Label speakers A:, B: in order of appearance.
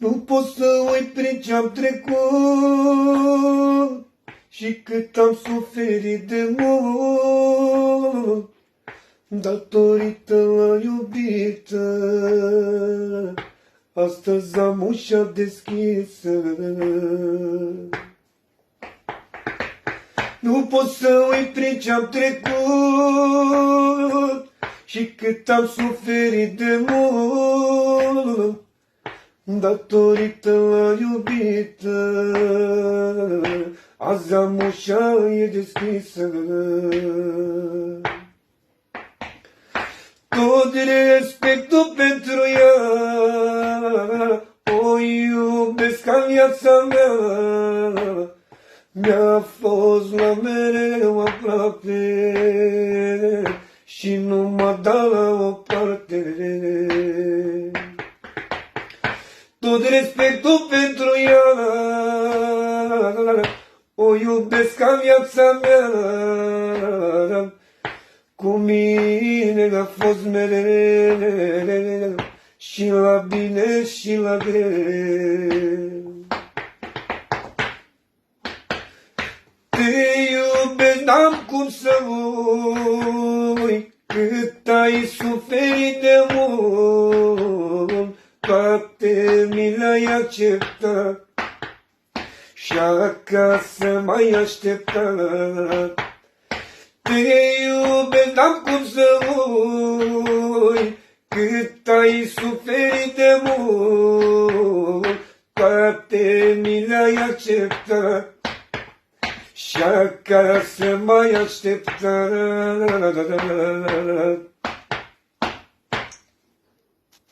A: Nu pot să uit prin ce-am trecut și cât am suferit de mult, datorită la iubită. Astăzi am ușa deschisă. Nu pot să uit prin ce-am trecut și cât am suferit de mult, datorită la iubită. Azi am ușa e deschisă. Tot respectul pentru ea, o iubesc ca viața mea. Mi-a fost la mereu aproape și nu m-a dat la o parte. Tot respectul pentru ea, o iubesc ca viața mea. Cu mine a fost mereu, și la bine și la greu. Te iubesc, n-am cum să uit, cât ai suferit de mult, toate mi le-ai acceptat și acasă m-ai așteptat. Te iubesc, n-am cum să uit, cât ai suferit de mult, toate mi le-ai acceptat și acasă m-ai așteptat.